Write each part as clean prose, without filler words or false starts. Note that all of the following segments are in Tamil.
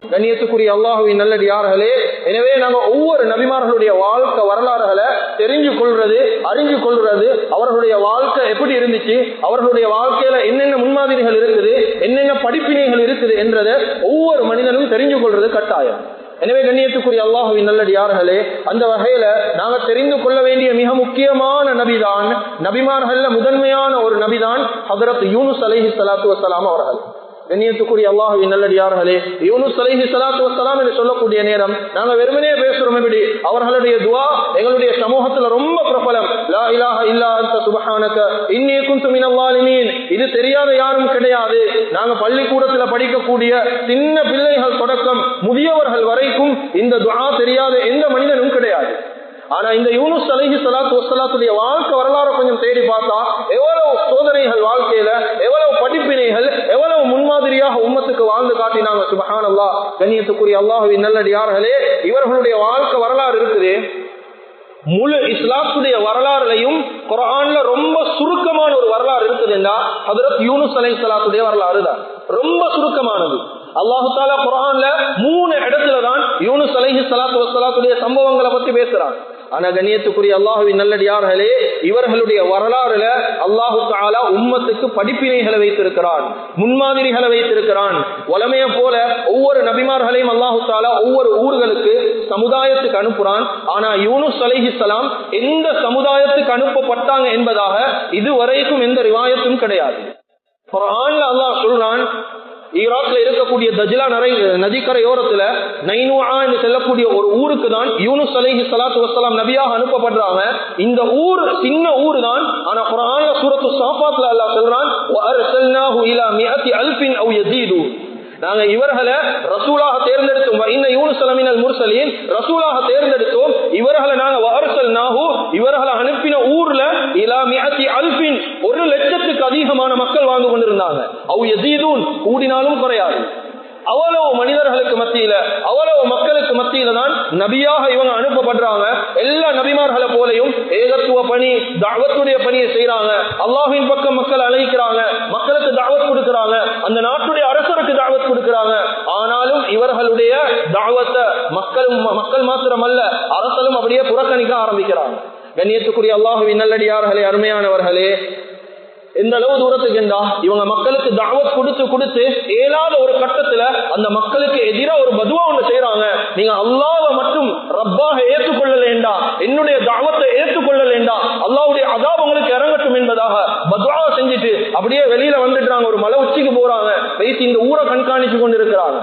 கண்ணியத்துக்குரிய அல்லாஹுவின் நல்லடியார்களே, எனவே நாங்க ஒவ்வொரு நபிமார்களுடைய வாழ்க்கை வரலாறுகளை தெரிஞ்சு கொள்றது, அறிஞ்சு கொள்றது, அவர்களுடைய வாழ்க்கை எப்படி இருந்துச்சு, அவர்களுடைய வாழ்க்கையில என்னென்ன முன்மாதிரிகள் இருக்குது, என்னென்ன படிப்பினைகள் இருக்குது என்றதை ஒவ்வொரு மனிதனும் தெரிஞ்சு கொள்றது கட்டாயம். எனவே கண்ணியத்துக்குரிய அல்லாஹுவின் நல்லடியார்களே, அந்த வகையில நாங்க தெரிந்து கொள்ள வேண்டிய மிக முக்கியமான நபிதான், நபிமார்கள்ல முதன்மையான ஒரு நபிதான் ஹஜ்ரத் யூனுஸ் அலைஹிஸ்ஸலாத்து வஸ்ஸலாம் அவர்கள். கண்ணியத்துக்குரிய அல்லாஹுவின் நல்லடியார்களே, யூனுஸ் அலைஹிஸ்ஸலாத்து வஸ்ஸலாம் என்று சொல்லக்கூடிய நேரம் நாங்க வெறுமனே பேசுறோம். எப்படி அவர்களுடைய துஆ எங்களுடைய சமூகத்துல ரொம்ப பிரபலம். லா இலாஹ இல்லா அன்த சுப்ஹானக இன்னீ குன்து மினல் ஸாலிமீன். இது தெரியாத யாரும் கிடையாது. நாங்க பள்ளிக்கூடத்துல படிக்கக்கூடிய சின்ன பிள்ளைகள் தொடக்கம் முதியவர்கள் வரைக்கும் இந்த துஆ தெரியாத எந்த மனிதனும் கிடையாது. ஆனா இந்த யூனுஸ் அலைஹிஸ்ஸலாத்து வஸ்ஸலாத்துடைய வாழ்க்கை வரலாறு கொஞ்சம் தேடி பார்த்தா எவ்வளவு சோதனைகள் வாழ்க்கையில, எவ்வளவு படிப்பினைகள், எவ்வளவு முன்மாதிரியாக உம்மத்துக்கு வாழ்ந்து காட்டினாங்க. சுப்ஹானல்லாஹ். கண்ணியத்துக்குரிய அல்லாஹ்வின் நல்லடியார்களே, இவர்களுடைய வாழ்க்கை வரலாறு இருக்குது. முழு இஸ்லாத்துடைய வரலாறுலையும் குர்ஆன்ல ரொம்ப சுருக்கமான ஒரு வரலாறு இருக்குதுன்னா ஹஜ்ரத் யூனுஸ் அலைஹிஸ்ஸலாத்துடைய வரலாறு தான். ரொம்ப சுருக்கமானது. அல்லாஹு தஆலா குர்ஆன்ல 3 இடத்துல தான் யூனுஸ் அலைஹிஸ்ஸலாத்து வஸ்ஸலாத்துடைய சம்பவங்களை பத்தி பேசுறான். ஆனா கண்ணியத்துக்குரிய அல்லாஹுவின் நல்லடியார்களே, இவர்களுடைய வரலாறுல அல்லாஹு தஆலா உம்மத்துக்கு படிப்பினைகளை வைத்திருக்கிறான், முன்மாதிரிகளை வைத்திருக்கிறான். வலமைய போல ஒவ்வொரு நபிமார்களையும் அல்லாஹு தஆலா ஒவ்வொரு ஊர்களுக்கு, சமுதாயத்துக்கு அனுப்புறான். ஆனா யூனுஸ் அலைஹிஸ்ஸலாம் எந்த சமுதாயத்துக்கு அனுப்பப்பட்டாங்க என்பதாக இதுவரைக்கும் எந்த ரிவாயத்தும் கிடையாது. குர்ஆன்ல அல்லாஹ் சொல்றான், ஈராக்ல இருக்கக்கூடிய தஜ்லா நதிக்கரையோரத்துல நைனுஆ என்று சொல்லக்கூடிய ஒரு ஊருக்கு தான் யூனுஸ் அலைஹிஸ்ஸலாத்து வஸ்ஸலாம் நபியாக அனுப்பப்படுறாங்க. இந்த ஊர் சின்ன ஊர் தான். ஆனா குர்ஆன்ல சூரத்து ஸாஃபாத்ல அல்லாஹ் சொல்றான், வஅர்ஸல்னாஹு இலா மிஅத்தி அல்ஃபின் அவ் யஸீது. நாங்க இவர்களை ரசூலாக தேர்ந்தெடுத்தோம். இன்ன யூனுஸ் லமினல் முர்சலீன், ரசூலாக தேர்ந்தெடுத்தோம். இவர்களை நாங்க வஅர்ஸல்னாஹு, இவர்களை அனுப்பின ஊர்ல இலா மிஅத்தி அல்ஃபின், 1,00,000க்கு அதிகமான மக்கள் வாழ்ந்து கொண்டிருந்தாங்க. அவ் யஸீதுன், கூடினாலும் குறையாது. அவ்வளவு மனிதர்களுக்கு மத்தியில, அவ்வளவு மக்களுக்கு மத்தியில தான் நபியாக இவங்க அனுப்பப்படுறாங்க. எல்லா நபிமார்களை போலையும் ஏகத்துவ பணி, தஅவத்துடைய பணியை செய்யறாங்க. அல்லாஹ்வின் பக்கம் மக்கள் அழைக்கிறாங்க, மக்களுக்கு தஅவத் கொடுக்கறாங்க, அந்த நாட்டுடைய அரசருக்கு தஅவத் கொடுக்கறாங்க. ஆனாலும் இவர்களுடைய தஅவத்தை மக்கள் மாத்திரமல்ல, அரசலும் அப்படியே புறக்கணிக்க ஆரம்பிக்கிறாங்க. கண்ணியத்துக்குரிய அல்லாஹ்வின் நல்லடியார்களே, அருமையானவர்களே, எந்த அளவு தூரத்துக்கு என்றா இவங்க மக்களுக்கு தாவத் கொடுத்து ஏழாத ஒரு கட்டத்துல அந்த மக்களுக்கு எதிராக ஒரு பதுவா ஒன்று செய்யறாங்க. நீங்க அல்லாஹ்வை மட்டும் ரப்பாக ஏற்றுக்கொள்ளலேண்டா, என்னுடைய தாவத்தை ஏற்றுக்கொள்ளலேண்டா, அல்லாஹ்வுடைய அதாப் உங்களுக்கு இறங்கட்டும் என்பதாக பதுவா செஞ்சுட்டு அப்படியே வெளியில வந்துட்டாங்க. ஒரு மலை உச்சிக்கு போறாங்க, பேசி இந்த ஊரை கண்காணிச்சு கொண்டு இருக்கிறாங்க.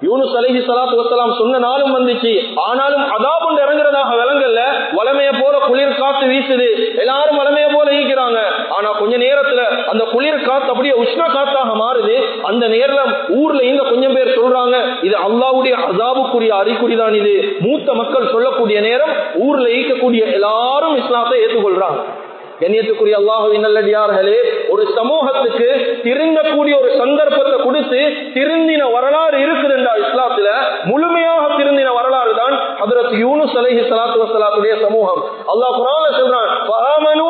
யூனுஸ் அலைஹிஸ்ஸலாத்து வஸ்ஸலாம் சொன்ன நாளும் வந்துச்சு. ஆனாலும் அதாப் ஒன்று இறங்குறதாக விளங்கல்ல. வலமைய போல குளிர் காத்து வீசுது, எல்லாரும் வலமைய போல ஈக்கிறாங்க. ஆனா கொஞ்ச நேரத்துல அந்த குளிர் காத்து அப்படியே உஷ்ண காத்தாக மாறுது. அந்த நேரம் ஊர்ல இங்க கொஞ்சம் பேர் சொல்றாங்க, இது அல்லாஹ்வுடைய அஸாபுக்குரிய அறிகுறிதான். இது மூத்த மக்கள் சொல்லக்கூடிய நேரம் ஊர்ல ஈக்கக்கூடிய எல்லாரும் இஸ்லாத்தை ஏற்றுக்கொள்றாங்க. கண்ணியத்துக்குரிய அல்லாஹ்வின் நல்லடியார்களே, ஒரு சமூகத்துக்கு திருந்தக்கூடிய ஒரு சந்தர்ப்பத்தை கொடுத்து திருந்தின வரலாறு இருக்குதுண்டா இஸ்லாத்துல, முழுமையாக திருந்தின வரலாறு தான் ஹஜ்ரத் யூனுஸ் அலைஹிஸ்ஸலாத்து வஸ்ஸலாத்துடைய சமூகம். அல்லாஹ் குர்ஆன்ல சொல்றான், ஃபஆமனூ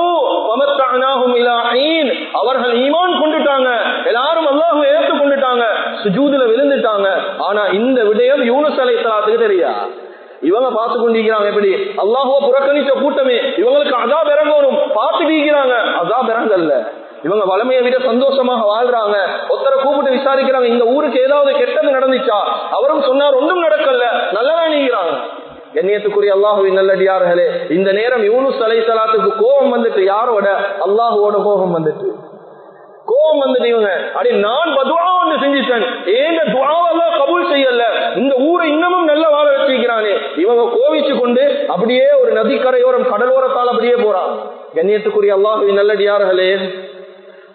வமத்தஅனாஹும் இலா ஹீன். அவர்கள் ஈமான் கொண்டுட்டாங்க, எல்லாரும் அல்லாஹ்வை ஏற்றுக்கொண்டுட்டாங்க, சுஜூதுல விழுந்துட்டாங்க. ஆனா இந்த விடயம் யூனுஸ் அலைஹிஸ்ஸலாத்துக்கு தெரியாது. இவங்க பார்த்து கொண்டிருக்கிறாங்க, எப்படி அல்லாஹ்வை புறக்கணிச்ச கூட்டமே இவங்களுக்கு அஸாப் இறங்கணும் பார்த்துக்கிறாங்க. அஸாப் இறங்கல்ல, இவங்க வளமையை விட சந்தோஷமாக வாழ்றாங்க. ஒருத்தரை கூப்பிட்டு விசாரிக்கிறாங்க, இந்த ஊருக்கு ஏதாவது கெட்டது நடந்துச்சா? அவரும் சொன்னார், ஒன்றும் நடக்கல, நல்லதா நீங்கிறாங்க. கண்ணியத்துக்குரிய அல்லாஹ்வின் நல்லடியார்களே, இந்த நேரம் யூனுஸ் அலைஹிஸ்ஸலாத்துக்கு கோபம் வந்துட்டு, யாரோட? அல்லாஹ்வோட கோபம் வந்துட்டு. கோபம் வந்துட்டு இவங்க அடி நான் பதுவா ஒன்று செஞ்சுட்டேன், ஏங்க துஆவெல்லாம் கபூல் செய்யல, இந்த ஊரை இன்னமும் நல்ல வாழ வச்சிருக்கிறானே. இவங்க கோவிச்சு கொண்டு அப்படியே ஒரு நதிக்கரையோரம் கடலோரத்தால் அப்படியே போறான். கண்ணியத்துக்குரிய அல்லாஹ்வின் நல்லடியார்களே,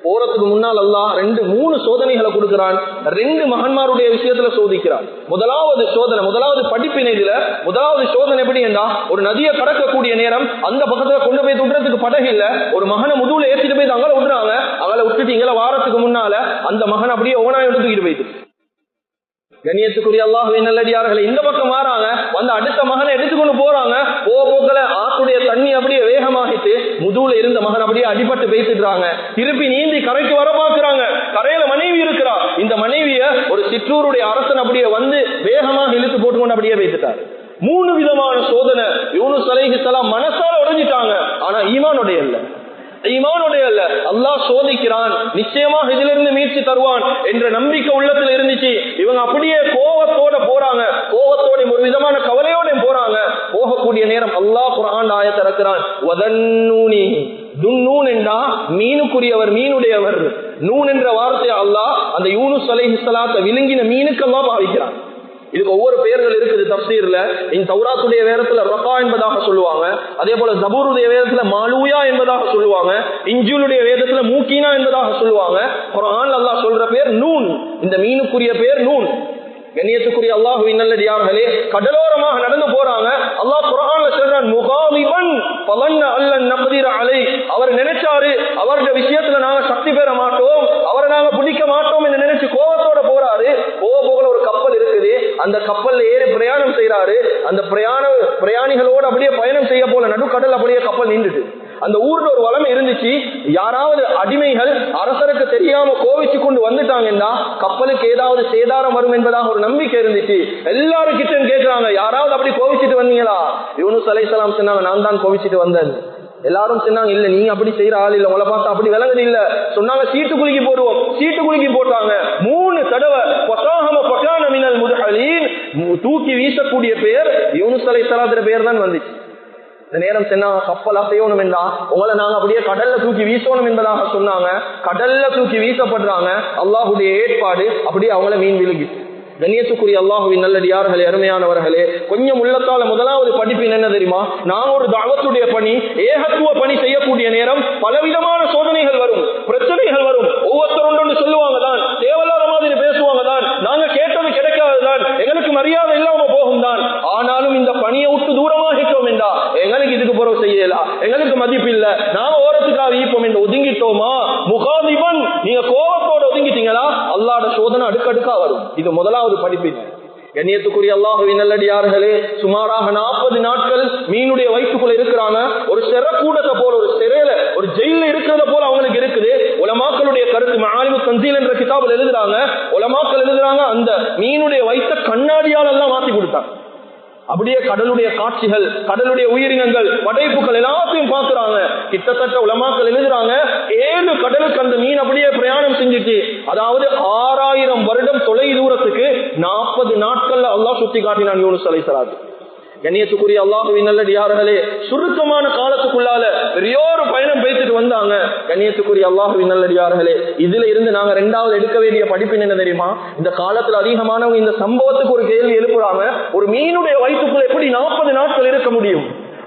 போறதுக்கு முன்னால் அல்லாஹ் 2-3 சோதனைகளை கொடுக்கிறான். 2 மகன்மாருடைய விஷயத்துல சோதிக்கிறான். முதலாவது படிப்பினை. இதுல முதலாவது சோதனை எப்படி என்றா, ஒரு நதியை கடக்கக்கூடிய நேரம் அந்த பக்கத்துல கொண்டு போய் விடுறதுக்கு படகு இல்ல, ஒரு மகனை முதுகுல ஏற்றிட்டு போய் அங்கே விடுறாங்க. அங்கே விட்டுட்டு இங்கே வாரத்துக்கு முன்னால அந்த மகன் அப்படியே ஓனாய் எடுத்துக்கிட்டு போயிட்டு கண்ணியத்துக்குரிய அல்லாஹ்வின் நல்லடியார்களே, இந்த பக்கம் மாறாங்க, வந்து அடுத்த மகனை எடுத்துக்கொண்டு போறாங்க. போக்கல ஆத்துடைய தண்ணி அப்படியே வேகமாகிட்டு முதுகுல இருந்த மகன் அப்படியே அடிபட்டு பேசிடுறாங்க. திருப்பி நீந்தி கரைக்கு வர பாக்குறாங்க. கரையில மனைவி இருக்கிறா. இந்த மனைவிய ஒரு சிற்றூருடைய அரசன் அப்படியே வந்து வேகமாக இழுத்து போட்டுக்கொண்டு அப்படியே பேசிட்டார். 3 விதமான சோதனை. யூனுஸ் அலைஹிஸ்ஸலாம் மனசால உடைஞ்சிட்டாங்க. ஆனா ஈமானுடைய இல்ல, ஈமானுடைய அல்ல. அல்லாஹ் சோதிக்கிறான், நிச்சயமாக இதிலிருந்து மீட்சி தருவான் என்ற நம்பிக்கை உள்ளத்துல இருந்துச்சு. இவங்க அப்படியே கோவத்தோட போறாங்க, கோவத்தோட ஒரு விதமான கவலையோட போறாங்க. போகக்கூடிய நேரம் அல்லாஹ் குர்ஆன் ஆயத்தை இறக்குறான். வதன்னூனி, துன்னூன் என்றா மீனுக்குரியவர், மீனுடையவர். நூன் என்ற வார்த்தையை அல்லாஹ் அந்த யூனுஸ் அலைஹிஸ்ஸலாத்தை விழுங்கின மீனுக்கு அல்லாஹ் பாவிக்கிறான். இதுக்கு ஒவ்வொரு பெயர்கள் இருக்குது தஃப்சீர்ல. இந்த தௌராத்துடைய வேதத்துல ரகா என்பதாக சொல்லுவாங்க. அதே போல ஜபூருடைய வேதத்துல மாலூயா என்பதாக சொல்லுவாங்க. இன்ஜீலுடைய வேதத்துல மூக்கீனா என்பதாக சொல்லுவாங்க. குர்ஆன்ல அல்லாஹ் சொல்ற பேர் நூன். இந்த மீனுக்குரிய பேர் நூன். கண்ணியத்துக்குரிய அல்லாஹ்வின் நல்லடியார்களே, கடலோரமாக நடந்து போறாங்க. அல்லாஹ் குர்ஆன்ல சொல்றான், முகாமிபன் ஃபலன்ன அல்லன் நக்திர அலை. அவர் நினைச்சாரு அவருடைய விஷயத்துல நாங்க சக்தி பெற மாட்டோம், அவரை நாங்க பிடிக்க மாட்டோம் என்று நினைச்சு கோபத்தோட போறாரு. போகல ஒரு கப்பல் இருக்குது. அந்த கப்பல்ல ஏறி பிரயாணம் செய்யறாரு. அந்த பிரயாணிகளோடு அப்படியே பயணம் செய்ய போல நடுக்கடல் அப்படியே கப்பல் நின்றுட்டு. அந்த ஊர்ல ஒரு வளமை இருந்துச்சு, யாராவது அடிமைகள் அரசருக்கு தெரியாம கோவிச்சு கொண்டு வந்துட்டாங்கன்னா கப்பலுக்கு ஏதாவது சேதாரம் வரும் என்பதாக ஒரு நம்பிக்கை இருந்துச்சு. எல்லாரும் கிட்ட கேட்கிறாங்க, யாராவது அப்படி கோவிச்சுட்டு வந்தீங்களா? யூனுஸ் அலைஹிஸ்ஸலாம் சொன்னாங்க, நான் தான் கோவிச்சுட்டு வந்தேன். எல்லாரும் சொன்னாங்க, இல்ல நீங்க அப்படி செய்யற ஆள் இல்ல, உங்களை பார்த்தா அப்படி விளங்குது இல்ல. சொன்னாங்க, சீட்டு குலுக்கி போடுவோம். சீட்டு குலுக்கி போட்டாங்க. 3 தடவை தூக்கி வீசக்கூடிய பேர் யூனுஸ் அலைஹிஸ்ஸலாத்துடைய பேர் தான் வந்துச்சு. இந்த நேரம் சொன்னாங்க, கப்பல் அசையணும் என்றா உங்களை நாங்க அப்படியே கடல்ல தூக்கி வீசணும் என்பதாக சொன்னாங்க. கடல்ல தூக்கி வீசப்படுறாங்க. அல்லாஹுடைய ஏற்பாடு, அப்படியே அவங்கள மீன் விழுகி. கண்ணியத்துக்குரிய அல்லாஹுவின் நல்லடியார்களே, அருமையானவர்களே, கொஞ்சம் உள்ளத்தால முதலாவது படிப்பின் என்ன தெரியுமா? நான் ஒரு தாவத்துடைய பணி, ஏகத்துவ பணி செய்யக்கூடிய நேரம் பலவிதமான சோதனைகள் வரும், பிரச்சனைகள் வரும். ஒவ்வொருத்தரும் சொல்லுவாங்க தான், தேவையில்லாத மாதிரி பேசுவாங்க தான், நாங்க கேட்டது கிடைக்காதுதான், எங்களுக்கு மரியாதை இல்லாம போகும் தான். ஆனாலும் இந்த பணியை விட்டு தூரமாகிட்டோம் என்றா எங்களுக்கு இதுக்கு பொறவு செய்யலாம், எங்களுக்கு மதிப்பு இல்ல, நாம ஓரத்துக்காக ஈப்போம் என்று ஒதுங்கிட்டோமா? முகாதிபன், நீங்க கோபத்தோட ஒதுங்கிட்டீங்களா அல்லாஹ்வோட சோதனை அடுக்கடுக்கா வரும். இது முதலாவது படிப்பினை. கண்ணியத்துக்குரிய அல்லாஹ்வின் நல்லடியார்களே, சுமாராக 40 நாட்கள் மீனுடைய வயிற்றுக்குள்ள இருக்கிறாங்க. ஒரு சிறைக்கூடத்தை போல, ஒரு சிறையில, ஒரு ஜெயில இருக்கிறத போல அவங்களுக்கு இருக்குது. உலமாக்களுடைய கருத்து மஆலிமுத் தன்சீல் என்ற கிதாபில் எழுதுறாங்க. உலமாக்கள் எழுதுறாங்க, அந்த மீனுடைய வயிற்ற கண்ணாடியால் எல்லாம் மாத்தி கொடுத்தாங்க. அப்படியே கடலுடைய காட்சிகள், கடலுடைய உயிரினங்கள், படைப்புகள் எல்லாத்தையும் பார்க்கிறாங்க. கிட்டத்தட்ட உலமாக்கள் எழுதுறாங்க, 7 கடலுக்கு அந்த மீன் அப்படியே பிரயாணம் செஞ்சுச்சு. அதாவது 6000 வருடம் தொலை தூரத்துக்கு 40 நாட்கள்ல அல்லாஹ் சுத்தி காட்டினான் யூனுஸ் அலைஹிஸ்ஸலாம். கண்ணியத்துக்குரிய அல்லாஹ்வின் நல்லடியார்களே, சுருக்கமான காலத்துக்குள்ளால பெரியோரு பயணம் பேசிட்டு வந்தாங்க. கண்ணியத்துக்குரிய அல்லாஹ்வின் நல்லடியார்களே, இதுல இருந்து நாங்க 2வது எடுக்க வேண்டிய படிப்பின் என்ன தெரியுமா? இந்த காலத்துல அதிகமானவங்க இந்த சம்பவத்துக்கு ஒரு கேள்வி எழுப்புறாங்க, ஒரு மீனுடைய வயிற்றுக்குள்ள எப்படி 40 நாட்கள் இருக்க முடியும்?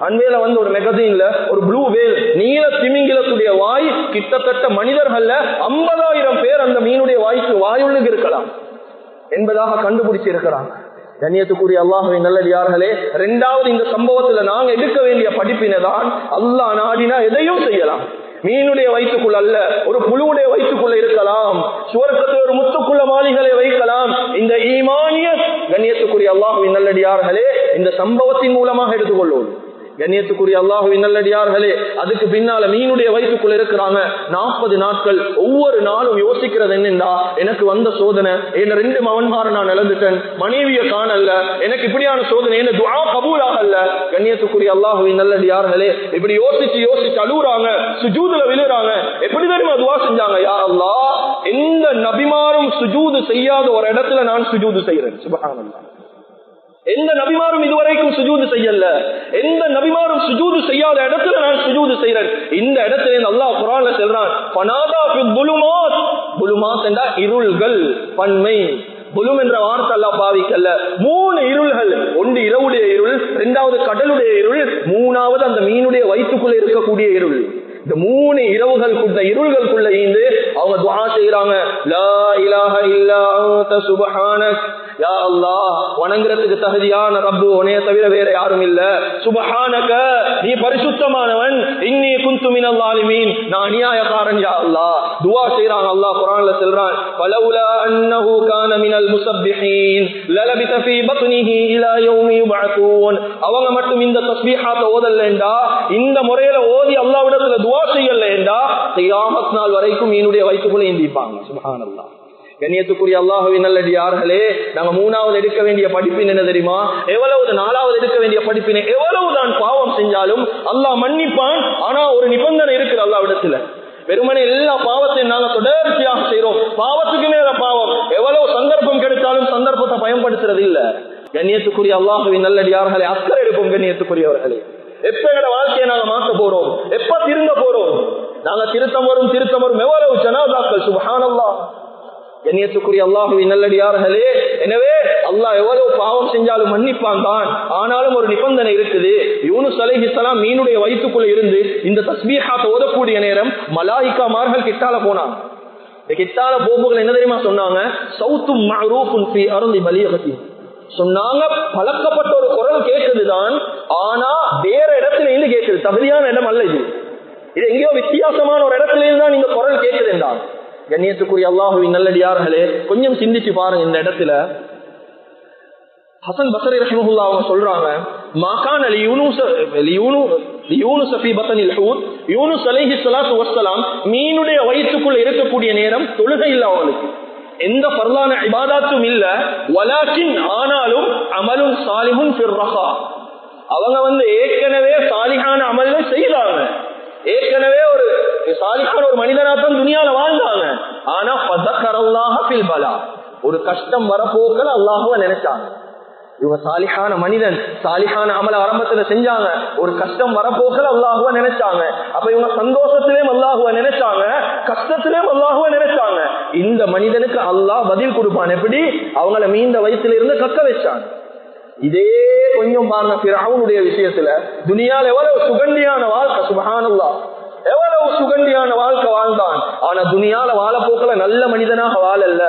அண்மையில வந்து ஒரு மெகசீன்ல ஒரு ப்ளூ வேல், நீல திமிங்கிலத்துடைய வாய் கிட்டத்தட்ட மனிதர்கள்ல 50,000 பேர் அந்த மீனுடைய வாயுள்ளுக்கு இருக்கலாம் என்பதாக கண்டுபிடிச்சு இருக்கிறாங்க. கண்ணியத்துக்குரிய அல்லாஹ்வின் நல்லடியார்களே, 2வது இந்த சம்பவத்துல நாங்க எடுக்க வேண்டிய படிப்பினைதான், அல்லாஹ் நாடினா எதையும் செய்யலாம். மீனுடைய வயிற்றுக்குள்ள அல்ல, ஒரு புழுவுடைய வயிற்றுக்குள்ள இருக்கலாம், சுவர்க்கத்தில் ஒரு முத்துக்குள்ள மாளிகளை வைக்கலாம். இந்த ஈமானிய கண்ணியத்துக்குரிய அல்லாஹ்வின் நல்லடியார்களே இந்த சம்பவத்தின் மூலமாக எடுத்துக்கொள்வோம். கண்ணியத்துக்குரிய அல்லாஹ்வின் நல்லடியார்களே, அதுக்கு பின்னால மீனுடைய வயிற்றுக்குள்ள இருக்கிறாங்க 40 நாட்கள். ஒவ்வொரு நாளும் யோசிக்கிறது என்னன்னா, எனக்கு வந்த சோதனை, என்ன 2 மகன்மார நான் இழந்துட்டேன், மனைவியை காணல, எனக்கு இப்படியான சோதனை, என்ன துஆ கபூல் ஆகல. கண்ணியத்துக்குரிய அல்லாஹ்வின் நல்லடியார்களே, இப்படி யோசிச்சு யோசிச்சு அழுகுறாங்க, சுஜூதுல விழுறாங்க. எப்படி தெரியுமா துஆ செஞ்சாங்க? யா அல்லாஹ், எந்த நபிமாரும் சுஜூது செய்யாத ஒரு இடத்துல நான் சுஜூது செய்யறேன். சுப்ஹானல்லாஹ். எந்த நபிமாரும் இதுவரைக்கும் சுஜூது செய்யல, எந்த நபிமாரும் சுஜூது செய்யாத இடத்துல நான் சுஜூது செய்யறேன். இந்த இடத்துல அல்லாஹ் குர்ஆன்ல சொல்றான், ஃபனாதா ஃபில் ظுலுமாத். ظுலுமாத் என்றா இருள்கள், பன்மை. புலும் என்ற வார்த்தை அல்லாஹ் பாவிக்கல்ல. 3 இருள்கள், ஒன்று இரவுடைய இருள், 2வது கடலுடைய இருள், 3வது அந்த மீனுடைய வயிற்றுக்குள்ள இருக்கக்கூடிய இருள். இந்த 3 இரவுகளுக்குள்ள இருள்களுக்குள்ள இருந்து அவங்க துஆ செய்யறாங்க, லா இலாஹ இல்லா அன்த சுப்ஹானக். யா அல்லாஹ், வணங்குறதுக்கு தகுதியான ரப்பு உன்னைய தவிர வேற யாரும் இல்ல. சுப்ஹானக, நீ பரிசுத்தமானவன். இன்னி குன்து மினல் ஸாலிமீன், நான் அநியாயக்காரன் யா அல்லாஹ். துஆ செய்றாங்க. அல்லாஹ் குர்ஆன்ல சொல்றான், ஃபலௌலா அன்னஹு கான மினல் மினல் முஸப்பிஹீன் லலபித ஃபீ பத்னிஹி இலா யௌமி யுபஅத்தூன். அவங்க மட்டும் இந்த தஸ்பீஹாத்தை ஓதல்லேண்டா, இந்த முறையில ஓதி அல்லாஹ்விடத்துல துஆ செய்யல்லேண்டா, கியாமத் நாள் வரைக்கும் மீனுடைய வயிற்றுக்குள்ள ஏந்திப்பாங்க. சுப்ஹானல்லாஹ். கண்ணியத்துக்குரிய அல்லாஹ்வின் நல்லடியார்களே, நாங்க மூணாவது எடுக்க வேண்டிய படிப்பின் என்ன தெரியுமா? எவ்வளவு நாலாவது எடுக்க வேண்டிய படிப்பினை, எவ்வளவுதான் பாவம் செஞ்சாலும் அல்லாஹ் மன்னிப்பான். ஆனா ஒரு நிபந்தனை இருக்குது அல்லாஹ்விடத்துல. வெறுமனே எல்லா பாவத்தையும் நாங்க தொடர்ச்சியாக செய்யறோம், பாவத்துக்கு மேல பாவம். எவ்வளவு சந்தர்ப்பம் கிடைத்தாலும் சந்தர்ப்பத்தை பயன்படுத்துறது இல்ல. கண்ணியத்துக்குரிய அல்லாஹ்வின் நல்லடியார்களே, அக்கறை எடுப்போம். கண்ணியத்துக்குரியவர்களே, எப்ப எங்களோட வாழ்க்கையை நாங்க மாற்ற போறோம்? எப்ப திருந்த போறோம்? நாங்க திருத்தம் வரும் எவ்வளவு ஜனாதாக்கள். சுப்ஹானல்லாஹ். கண்ணியத்துக்குரிய அல்லாஹ்வின் நல்லடியார்களே, எனவே அல்லாஹ் எவ்வளவு பாவம் செஞ்சாலும் மன்னிப்பான் தான். ஆனாலும் ஒரு நிபந்தனை இருக்குது. யூனுஸ் அலைஹிஸ்ஸலாம் மீனுடைய வயிற்றுக்குள்ள இருந்து இந்த தஸ்பீஹாத் ஓதக்கூடிய நேரம் மலாயிகாமார்கள் கிட்டால போனாங்க. கிட்டால போகும்போது என்ன தெரியுமா சொன்னாங்க? சௌத்தும் மஅரூஃபுன் ஃபீ அர்தி பலீகத்தி. சொன்னாங்க, பழக்கப்பட்ட ஒரு குரல் கேட்குதுதான், ஆனா வேற இடத்துல இருந்து கேட்குது. தகுதியான இடம் அல்ல இது. இது எங்கேயோ வித்தியாசமான ஒரு இடத்துல இருந்து தான் இந்த குரல் கேட்குது என்றான். கண்ணியத்துக்குரிய அல்லாஹ்வின் நல்லடியார்களே, கொஞ்சம் சிந்திச்சு பாருங்க. இந்த இடத்துல ஹசன் பஸ்ரி ரஹ்மத்துல்லாஹி அவங்க சொல்றாங்க, மாகான யூனுஸ் ஃபீ பத்னில் ஹூத், யூனுஸ் அலைஹிஸ்ஸலாத்து வஸ்ஸலாம் மீனுடைய வயிற்றுக்குள்ள இருக்கக்கூடிய நேரம் தொழுகை இல்ல அவங்களுக்கு, எந்த ஃபர்லான இபாதத்தும் இல்ல. வலாக்கின் ஆனாலும் அமலுன் சாலிஹுன் ஃபிர் ரஹா, அவங்க ஏற்கனவே சாலிஹான அமல்கள் செய்தாங்க, ஏற்கனவே ஒரு சாலிஹான ஒரு மனிதனாத்தான் துனியால வாழ்ந்தாங்க. ஆனா ஃபதக்கரல்லாஹ ஃபில் பலா, ஒரு கஷ்டம் வரப்போக்கல அல்லாஹ்வை நினைச்சாங்க. இவங்க சாலிஹான மனிதன், சாலிஹான அமல ஆரம்பத்துல செஞ்சாங்க, ஒரு கஷ்டம் வரப்போக்கல அல்லாஹ்வை நினைச்சாங்க. அப்ப இவங்க சந்தோஷத்திலேயும் அல்லாஹ்வை நினைச்சாங்க, கஷ்டத்திலேயும் அல்லாஹ்வை நினைச்சாங்க. இந்த மனிதனுக்கு அல்லாஹ் பதில் கொடுப்பான். எப்படி? அவங்கள மீண்ட வயிற்றுல இருந்து கக்க வச்சாங்க. இதே கொஞ்சம் பாருங்க ஃபிரௌனுடைய விஷயத்துல, துனியால எவ்வளவு சுகண்டியான வாழ்க்கை. சுப்ஹானல்லாஹ், எவ்வளவு சுகண்டியான வாழ்க்கை வாழ்ந்தான். ஆனா துனியால வாழப்போக்கல நல்ல மனிதனாக வாழல்ல.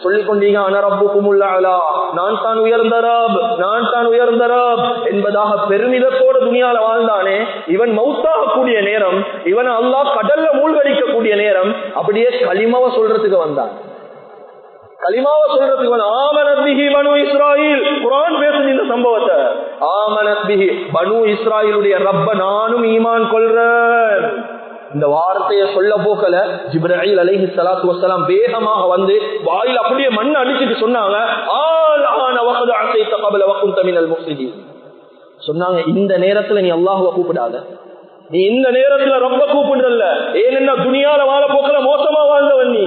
சொல்லிக் கொண்டீங்க, அனரப்புக்குமுல் அலா, நான் தான் உயர்ந்த ரப், நான் தான் உயர்ந்த ரப் என்பதாக பெருமிதத்தோட துனியால வாழ்ந்தானே, இவன் மௌத்தாக கூடிய நேரம், இவன் அல்லாஹ் கடல்ல மூழ்கடிக்க கூடிய நேரம், அப்படியே கலிமாவை சொல்றதுக்கு வந்தான். கலிமாவை சொல்றதுக்கு ஆமனத் பிஹி பனு இஸ்ராயில். குர்ஆன் பேசுது இந்த சம்பவத்தை. ஆமனத் பிஹி, பனு இஸ்ராயிலுடைய ரப்ப நானும் ஈமான் கொள்றேன். இந்த வார்த்தையை சொல்ல போக்கல ஜிப்ரீல் அலைஹிஸ்ஸலாத்து வஸ்ஸலாம் வேகமாக வந்து வாயில அப்படியே மண் அடிச்சிட்டு சொன்னாங்க, ஆன வகது அஸைத قبل وكنت من المفسدين. சொன்னாங்க, இந்த நேரத்துல நீ அல்லாஹ்வை கூப்பிடாத, நீ இந்த நேரத்துல ரப்ப கூப்பிடுறல்ல. ஏன்னா துனியால வாழ போக்கல மோசமா வாழ்ந்தவன் நீ.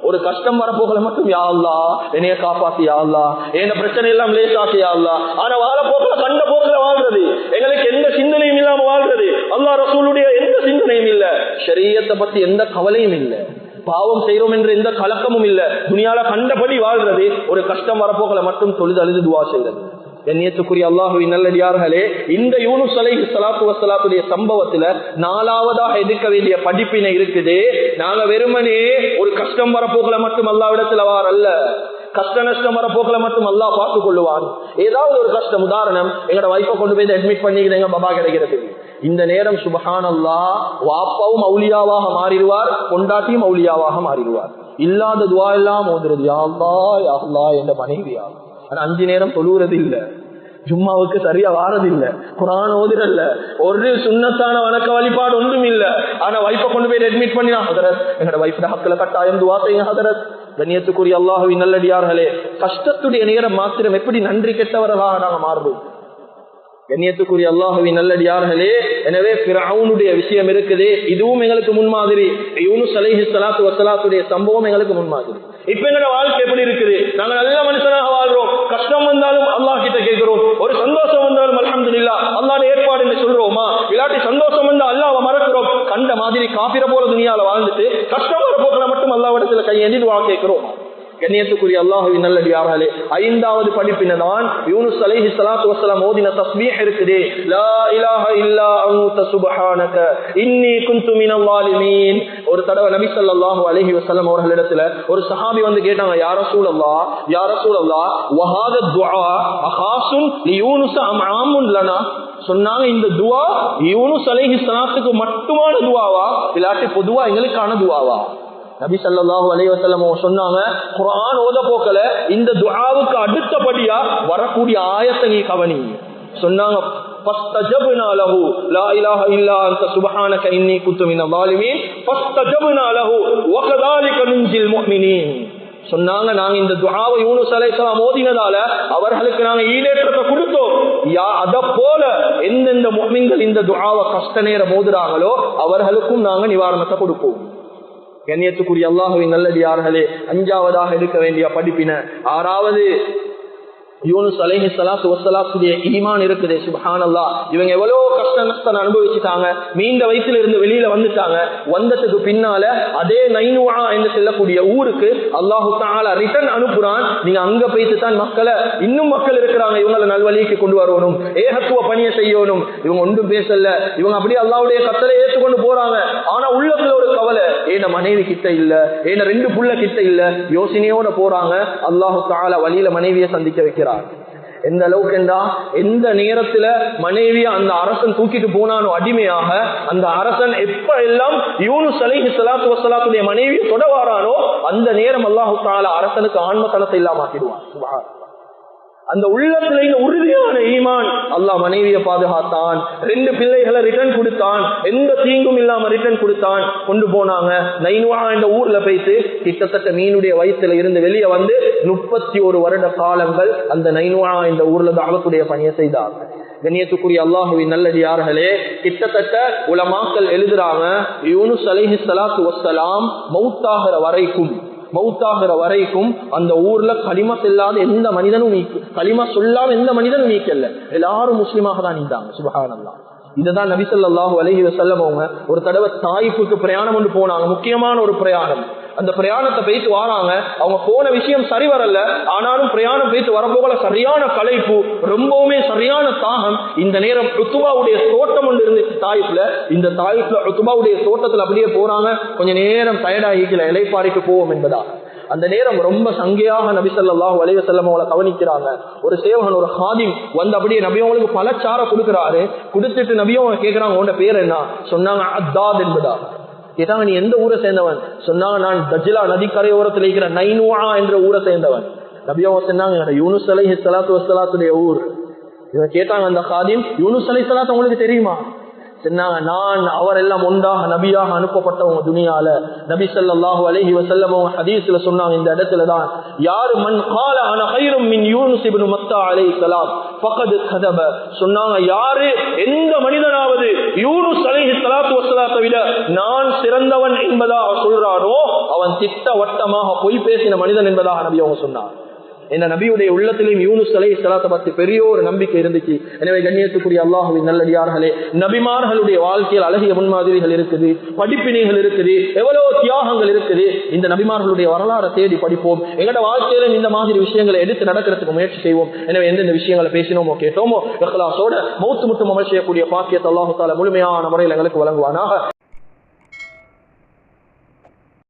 ஒரு கஷ்டம் வரப்போகல மட்டும் யா அல்லாஹ் என்னைய காப்பாத்தி, யா அல்லாஹ் என்ன பிரச்சனை எல்லாம் லேசாக்கி, யா அல்லாஹ். ஆனா வாழ போக்கல கண்ட போக்கல வாழ்றது, எங்களுக்கு எந்த சிந்தனையும் இல்லாம வாழ்றது, அல்லாஹ் ரசூலுடைய எந்த சிந்தனையும் இல்ல, ஷரியத்தை பத்தி எந்த கவலையும் இல்ல, பாவம் செய்யறோம் என்ற எந்த கலக்கமும் இல்ல, துனியால கண்டபடி வாழ்றது. ஒரு கஷ்டம் வரப்போகல மட்டும் தொழுது அழுது துவா செய்யறது. கண்ணியத்துக்குரிய அல்லாஹ்வின் நல்லடியார்களே, இந்த யூனுஸ் அலைஹிஸ்ஸலாத்து வஸ்ஸலாத்துடைய சம்பவத்துல நாலாவதாக எடுக்க வேண்டிய படிப்பினை இருக்குது. நாங்க வெறுமனே ஒரு கஷ்டம் வரப்போகல மட்டும் அல்லாஹ்விடத்துல வாரல்ல, கஷ்ட நஷ்டம் வரப்போகல மட்டும் அல்லாஹ் பார்த்துக் கொள்ளுவான். ஏதாவது ஒரு கஷ்டம், உதாரணம் எங்களோட வைஃபை கொண்டு போய் அட்மிட் பண்ணிக்கிறேன், எங்க பாபா கிடைக்கிறது, இந்த நேரம் சுப்ஹானல்லாஹ் வாப்பாவும் அவுலியாவாக மாறிடுவார், கொண்டாட்டியும் அவுலியாவாக மாறிடுவார். இல்லாத துவா எல்லாம் ஓதுறது, யா அல்லாஹ் யா அல்லாஹ் என்ற மனைவியா. ஆனா 5 நேரம் தொழுகிறது இல்ல, ஜும்மாவுக்கு சரியா வாரது இல்ல, குர்ஆன் ஓதுறல்ல, ஒரு சுன்னத்தான வணக்க வழிபாடு ஒன்றும் இல்ல. ஆனா வைஃபை கொண்டு போய் அட்மிட் பண்ணினா, ஹதரத் எங்களோட வைஃபோட ஹக்ல கட்டாயம் துவா செய்யுங்க ஹதரத். கண்ணியத்துக்குரிய அல்லாஹ்வின் நல்லடியார்களே, கஷ்டத்துடைய நேரம் மாத்திரம் எப்படி நன்றி கெட்டவர்களாக நாங்க மாறுவோம். கண்ணியத்துக்குரிய அல்லாஹ்வின் நல்லடியார்களே, எனவே ஃபிரௌனுடைய விஷயம் இருக்குது, இதுவும் எங்களுக்கு முன்மாதிரி. யூனுஸ் அலைஹிஸ்ஸலாத்து வஸ்ஸலாத்துடைய சம்பவம் எங்களுக்கு முன்மாதிரி. இப்ப எங்களோட வாழ்க்கை எப்படி இருக்குது? நாங்க நல்ல மனுஷனாக வாழ்றோம், கஷ்டம் வந்தாலும் அல்லாஹ் கிட்ட கேட்கிறோம், ஒரு சந்தோஷம் வந்தாலும் அல்ஹம்துலில்லாஹ் அல்லாஹ்வுடைய ஏற்பாடு என்று சொல்றோமா? இல்லாட்டி சந்தோஷம் வந்தா அல்லாஹ்வை மறக்கிறோம், கண்ட மாதிரி காபிர போல துனியால வாழ்ந்துட்டு கஷ்டம் வர போக்கல மட்டும் அல்லாஹ்விடத்துல கையேந்தி துஆ கேட்கிறோம். கண்ணியத்துக்குரிய அல்லாஹ்வின் நல்லடியார்களே, 5வது படிப்பினதான் யூனுஸ் அலைஹிஸ்ஸலாத்து வஸ்ஸலாம் ஓதின தஸ்பீஹ் இருக்குது. லா இலாஹ இல்லா அன்த சுப்ஹானக இன்னி குன்து மினல் ஸாலிமீன். ஒரு தடவை நபி ஸல்லல்லாஹு அலைஹி வஸல்லம் அவர்களிடத்துல ஒரு சஹாபி வந்து கேட்டாங்க, யா ரசூலல்லாஹ் யா ரசூலல்லாஹ் வஹாத துஆ அகாஸுன் லியூனுஸ் அம் ஆமுன் லனா. சொன்னாங்க, இந்த துஆ யூனுஸ் அலைஹிஸ்ஸலாத்துக்கு மட்டுமான துஆவா, இல்லாட்டி பொதுவா எங்களுக்கான துஆவா? நபி ஸல்லல்லாஹு அலைஹி வஸல்லம் சொன்னாங்க, குர்ஆன் ஓத போக்கல இந்த துஆவுக்கு அடுத்தபடியா வரக்கூடிய ஆயத்தை நீ கவனி. சொன்னாங்க, فاستجبنا له لا اله الا انت سبحانك اني كنت من الظالمين فاستجبنا له وكذلك ننجي المؤمنين. சொன்னாங்க, நாங்க இந்த துஆவை யூனுஸ் அலைஹிஸ்ஸலாம் ஓதினதால அவர்களுக்கு நாங்க ஈடேற்றத்தை கொடுத்தோம். அத போல எந்தெந்த முஃமின்கள் இந்த துஆவை கஷ்ட நேரம் ஓதுறாங்களோ அவர்களுக்கும் நாங்க நிவாரணத்தை கொடுப்போம். கண்ணியத்துக்குரிய அல்லாஹ்வின் நல்லடியார்களே, அஞ்சாவதாக எடுக்க வேண்டிய படிப்பின, ஆறாவது யூனுஸ் அலைஹிஸ்ஸலாத்து வஸ்ஸலாத்துடைய ஈமான் இருக்குது. சுப்ஹானல்லாஹ், இவங்க எவ்வளவு கஷ்ட நஷ்டம் அனுபவிச்சுட்டாங்க, மீண்ட வயிற்றில இருந்து வெளியில வந்துட்டாங்க. வந்ததுக்கு பின்னால அதே நைனுஆ என்று சொல்லக்கூடிய ஊருக்கு அல்லாஹு தஆலா ரிட்டர்ன் அனுப்புறான். நீங்க அங்க போயிட்டு தான் மக்களை, இன்னும் மக்கள் இருக்கிறாங்க, இவங்களை நல்வழிக்கு கொண்டு வரணும், ஏகத்துவ பணியை செய்யணும். இவங்க ஒன்றும் பேசல, இவங்க அப்படியே அல்லாஹ்வுடைய கட்டளை ஏற்றுக்கொண்டு போறாங்க. ஆனா உள்ளத்துல ஒரு கவலை, ஏன மனைவி கிட்ட இல்ல, ஏன 2 புள்ள கிட்ட இல்ல, யோசனையோட போறாங்க. அல்லாஹு தஆலா வழியில மனைவியை சந்திக்க வைக்கிறார். எந்த அளவுக்கு என்றா, எந்த நேரத்துல மனைவிய அந்த அரசன் தூக்கிட்டு போனானோ அடிமையாக, அந்த அரசன் எப்ப எல்லாம் யூனுஸ் அலைஹிஸ்ஸலாத்து வஸ்ஸலாத்துடைய மனைவியை தொடவாரானோ அந்த நேரம் அல்லாஹு தஆலா அரசனுக்கு ஆன்மத்தனத்தை இல்லாம ஆக்கிடுவான். சுப்ஹான். அந்த உள்ளத்துல இந்த உறுதியான ஈமான், அல்லாஹ் மனைவியை பாதுகாத்தான், 2 பிள்ளைகளை ரிட்டர்ன் கொடுத்தான், எந்த தீங்கும் இல்லாம ரிட்டர்ன் கொடுத்தான். கொண்டு போனாங்க. நைனுஆ என்ற ஊர்ல போயிட்டு கிட்டத்தட்ட மீனுடைய வயிற்றுல இருந்து வெளியே வந்து 31 வருட காலங்கள் அந்த நைனுஆ என்ற ஊர்ல தாவத்துடைய பணியை செய்தாங்க. கண்ணியத்துக்குரிய அல்லாஹுவின் நல்லடியார்களே, கிட்டத்தட்ட உலமாக்கள் எழுதுறாங்க, யூனுஸ் அலைஹிஸ்ஸலாத்து வஸ்ஸலாம் மௌத்தாகிற வரைக்கும் அந்த ஊர்ல களிமா செல்லாத எந்த மனிதனும் களிமா சொல்லாம எந்த மனிதனும் நீக்கல, எல்லாரும் முஸ்லிமாக தான் இருந்தாங்க. சுப்ஹானல்லாஹ். இதுதான் நபி ஸல்லல்லாஹு அலைஹி வஸல்லம் அவங்க ஒரு தடவை தாயிஃபுக்கு பிரயாணம் கொண்டு போனாங்க. முக்கியமான ஒரு பிரயாணம். அந்த பிரயாணத்தை போயிட்டு வராங்க. அவங்க போன விஷயம் சரி வரல, ஆனாலும் பிரயாணம் போயிட்டு வரப்போல சரியான களைப்பு, ரொம்பவுமே சரியான தாகம். இந்த நேரம் உத்பாவுடைய தோட்டம் ஒன்று இருந்துச்சு தாயிஃப்ல. இந்த தாயிஃப்ல உத்பாவுடைய தோட்டத்துல அப்படியே போறாங்க. கொஞ்ச நேரம் டயர்டாகிக்கல, இலைப்பாறைக்கு போவோம் என்பதா. அந்த நேரம் ரொம்ப சங்கையாக நபி ஸல்லல்லாஹு அலைஹி வஸல்லம் அவங்களை கவனிக்கிறாங்க. ஒரு சேவகன், ஒரு ஹாதிம் வந்து அப்படியே நபி அவங்களுக்கு பழச்சார கொடுக்கிறாரு. கொடுத்துட்டு நபி அவங்க கேட்கிறாங்க, உன்னோட பேர் என்ன? சொன்னாங்க, அத்தாத் என்பதா. கேட்டாங்க, நீ எந்த ஊரை சேர்ந்தவன்? சொன்னாங்க, நான் தஜ்லா நதிக்கரையோரத்தில் இருக்கிற நைனுஆ என்ற ஊரை சேர்ந்தவன். நபி அவங்க சொன்னாங்க, யூனுஸ் அலைஹிஸ்ஸலாத்து வஸ்ஸலாத்துடைய ஊர். இவங்க கேட்டாங்க, அந்த ஹாதிம், யூனுஸ் அலைஹிஸ்ஸலாத்து உங்களுக்கு தெரியுமா? சொன்னாங்க, நான் அவர் எல்லாம் ஒன்றாக நபியாக அனுப்பப்பட்டவங்க துனியால. நபி ஸல்லல்லாஹு அலைஹி வஸல்லம் அவங்க ஹதீஸ்ல சொன்னாங்க, இந்த இடத்துல தான், யாரு மன் قال انا خير من يونس ابن متى عليه السلام فقد كذب. சொன்னாங்க, யாரு எந்த மனிதனாவது யூனுஸ் அலைஹிஸ்ஸலாத்து வஸ்ஸலாத்தை விட நான் சிறந்தவன் என்பதாக சொல்றானோ அவன் திட்டவட்டமாக பொய் பேசின மனிதன் என்பதாக நபி அவங்க சொன்னார். என்ன நபியுடைய உள்ளத்திலும் யூனுஸ் அலைஹிஸ்ஸலாத்தை பற்றி பெரிய ஒரு நம்பிக்கை இருந்துச்சு. எனவே கண்ணியத்துக்குரிய அல்லாஹ்வின் நல்லடியார்களே, நபிமார்களுடைய வாழ்க்கையில் அழகிய முன்மாதிரிகள் இருக்குது, படிப்பினைகள் இருக்குது, எவ்வளவு தியாகங்கள் இருக்குது. இந்த நபிமார்களுடைய வரலாறை தேடி படிப்போம். எங்களோட வாழ்க்கையில இந்த மாதிரி விஷயங்களை எடுத்து நடக்கிறதுக்கு முயற்சி செய்வோம். எனவே எந்தெந்த விஷயங்களை பேசினோமோ கேட்டோமோ இஹ்லாஸோட மௌத் முட்டும் அமல் செய்யக்கூடிய பாக்கியத்தை அல்லாஹ் தஆலா முழுமையான முறையில் எங்களுக்கு வழங்குவானாக.